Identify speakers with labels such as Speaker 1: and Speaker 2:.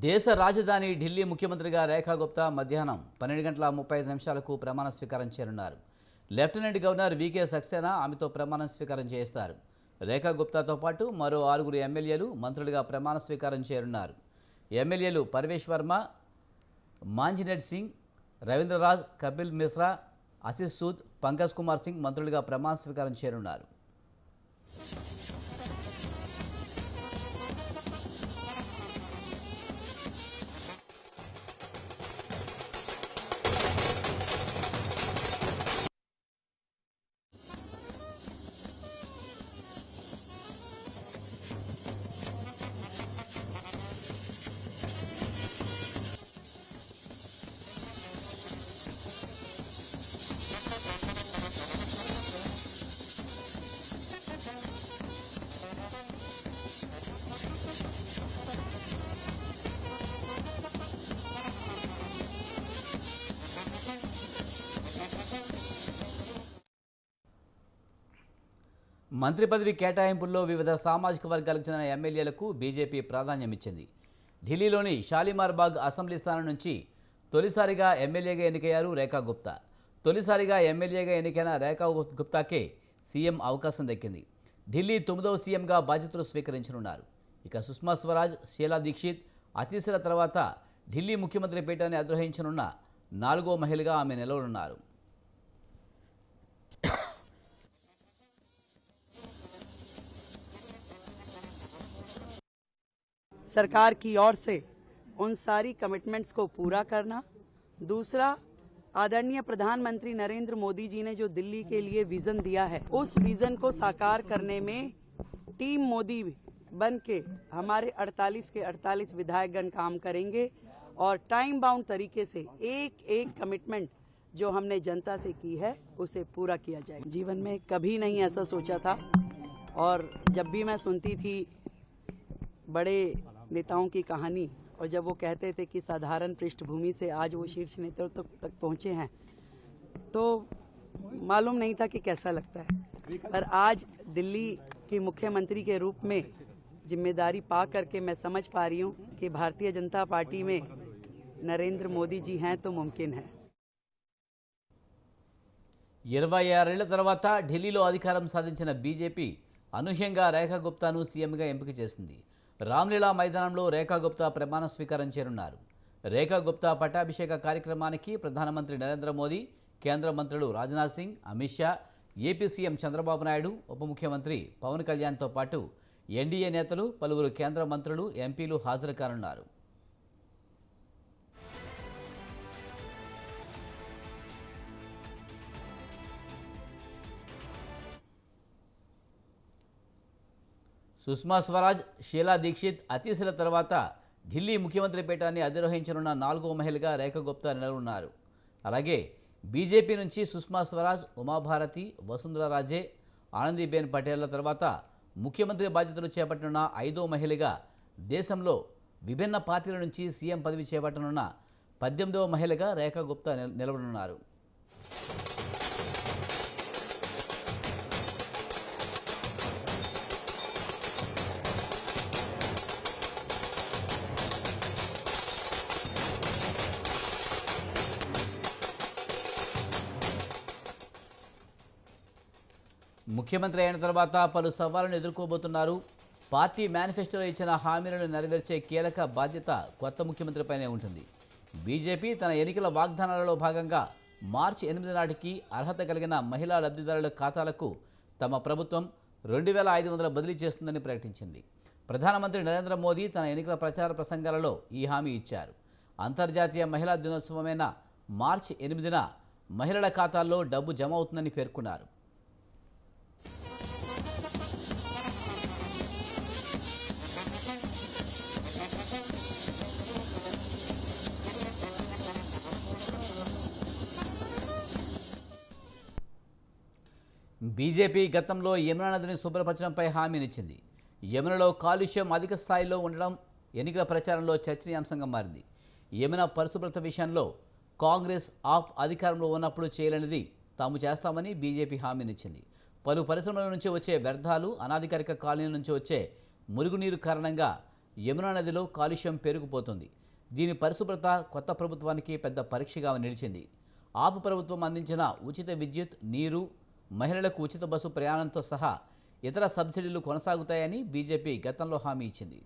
Speaker 1: దేశ రాజధాని ఢిల్లీ ముఖ్యమంత్రిగా రేఖా గుప్తా మధ్యాహ్నం 12:35 ప్రమాణ స్వీకారం చేయనున్నారు. లెఫ్టినెంట్ గవర్నర్ వికే సక్సేనా ఆమెతో ప్రమాణ స్వీకారం చేస్తారు. రేఖా గుప్తాతో పాటు మరో 6 ఎమ్మెల్యేలు మంత్రులుగా ప్రమాణ స్వీకారం చేయనున్నారు. ఎమ్మెల్యేలు పర్వేష్ వర్మ, మాంజినెట్ సింగ్, రవీంద్రరాజ్, కపిల్ మిశ్రా, ఆశిష్ సూద్, పంకజ్ కుమార్ సింగ్ మంత్రులుగా ప్రమాణ స్వీకారం చేయనున్నారు. మంత్రి పదవి కేటాయింపుల్లో వివిధ సామాజిక వర్గాలకు చెందిన ఎమ్మెల్యేలకు బీజేపీ ప్రాధాన్యమిచ్చింది. ఢిల్లీలోని షాలిమార్ బాగ్ అసెంబ్లీ స్థానం నుంచి తొలిసారిగా ఎమ్మెల్యేగా ఎన్నికయ్యారు రేఖా గుప్తా. తొలిసారిగా ఎమ్మెల్యేగా ఎన్నికైన రేఖా గుప్తాకే సీఎం అవకాశం దక్కింది. ఢిల్లీ 9వ సీఎంగా బాధ్యతలు స్వీకరించనున్నారు. ఇక సుష్మా స్వరాజ్, షీలా దీక్షిత్, అతీశల తర్వాత ఢిల్లీ ముఖ్యమంత్రి పీఠాన్ని అధిరోహించనున్న 4వ మహిళగా ఆమె నిలవనున్నారు.
Speaker 2: सरकार की ओर से उन सारी कमिटमेंट्स को पूरा करना। दूसरा, आदरणीय प्रधानमंत्री नरेंद्र मोदी जी ने जो दिल्ली के लिए विजन दिया है, उस विजन को साकार करने में टीम मोदी बन के हमारे 48 के 48 विधायकगण काम करेंगे और टाइम बाउंड तरीके से एक एक कमिटमेंट जो हमने जनता से की है उसे पूरा किया जाए। जीवन में कभी नहीं ऐसा सोचा था, और जब भी मैं सुनती थी बड़े नेताओं की कहानी, और जब वो कहते थे कि साधारण पृष्ठभूमि से आज वो शीर्ष नेतृत्व तक पहुंचे हैं, तो मालूम नहीं था कि कैसा लगता है। पर आज दिल्ली की मुख्यमंत्री के रूप में जिम्मेदारी पा करके मैं समझ पा रही हूँ कि भारतीय जनता पार्टी में नरेंद्र मोदी जी हैं तो मुमकिन है।
Speaker 1: 26 ఏళ్ల తర్వాత ఢిల్లీలో అధికారం సాధించిన బీజేపీ అనూహ్యంగా రేఖా గుప్తాను సీఎంగా ఎంపిక చేసింది. రామ్లీలా మైదానంలో రేఖా గుప్తా ప్రమాణ స్వీకారం చేయనున్నారు. రేఖా గుప్తా పట్టాభిషేక కార్యక్రమానికి ప్రధానమంత్రి నరేంద్ర మోదీ, కేంద్ర మంత్రులు రాజ్నాథ్ సింగ్, అమిత్ షా, ఏపీ సీఎం చంద్రబాబు నాయుడు, ఉప ముఖ్యమంత్రి పవన్ కళ్యాణ్తో పాటు ఎన్డీఏ నేతలు, పలువురు కేంద్ర మంత్రులు, ఎంపీలు హాజరు కానున్నారు. సుష్మా స్వరాజ్, షీలా దీక్షిత్, అతీశల తర్వాత ఢిల్లీ ముఖ్యమంత్రి పీఠాన్ని అధిరోహించనున్న 4వ మహిళగా రేఖా గుప్తా నిలవనున్నారు. అలాగే బీజేపీ నుంచి సుష్మా స్వరాజ్, ఉమాభారతి, వసుంధరా రాజే, ఆనందీబెన్ పటేళ్ల తర్వాత ముఖ్యమంత్రి బాధ్యతలు చేపట్టనున్న 5వ మహిళగా దేశంలో విభిన్న పార్టీల నుంచి సీఎం పదవి చేపట్టనున్న 18వ మహిళగా రేఖా గుప్తా నిలవనున్నారు. ముఖ్యమంత్రి అయిన తర్వాత పలు సవాళ్లను ఎదుర్కోబోతున్నారు. పార్టీ మేనిఫెస్టోలో ఇచ్చిన హామీలను నెరవేర్చే కీలక బాధ్యత కొత్త ముఖ్యమంత్రిపైనే ఉంటుంది. బీజేపీ తన ఎన్నికల వాగ్దానాలలో భాగంగా మార్చి 8 నాటికి అర్హత కలిగిన మహిళా లబ్ధిదారుల ఖాతాలకు తమ ప్రభుత్వం 2500 బదిలీ చేస్తుందని ప్రకటించింది. ప్రధానమంత్రి నరేంద్ర మోదీ తన ఎన్నికల ప్రచార ప్రసంగాలలో ఈ హామీ ఇచ్చారు. అంతర్జాతీయ మహిళా దినోత్సవమైన మార్చి 8న మహిళల ఖాతాల్లో డబ్బు జమ అవుతుందని పేర్కొన్నారు. బీజేపీ గతంలో యమునా నదిని శుభ్రపరచడంపై హామీనిచ్చింది. యమునలో కాలుష్యం అధిక స్థాయిలో ఉండడం ఎన్నికల ప్రచారంలో చర్చనీయాంశంగా మారింది. యమున పరిశుభ్రత విషయంలో కాంగ్రెస్, ఆప్ అధికారంలో ఉన్నప్పుడు చేయలేనిది తాము చేస్తామని బీజేపీ హామీనిచ్చింది. పలు పరిశ్రమల నుంచి వచ్చే వ్యర్థాలు, అనాధికారిక కాలనీల నుంచి వచ్చే మురుగునీరు కారణంగా యమునా నదిలో కాలుష్యం పెరిగిపోతుంది. దీని పరిశుభ్రత కొత్త ప్రభుత్వానికి పెద్ద పరీక్షగా నిలిచింది. ఆపు ప్రభుత్వం అందించిన ఉచిత విద్యుత్, నీరు, మహిళలకు ఉచిత బస్సు ప్రయాణంతో సహా ఇతర సబ్సిడీలు కొనసాగుతాయని బీజేపీ గతంలో హామీ ఇచ్చింది.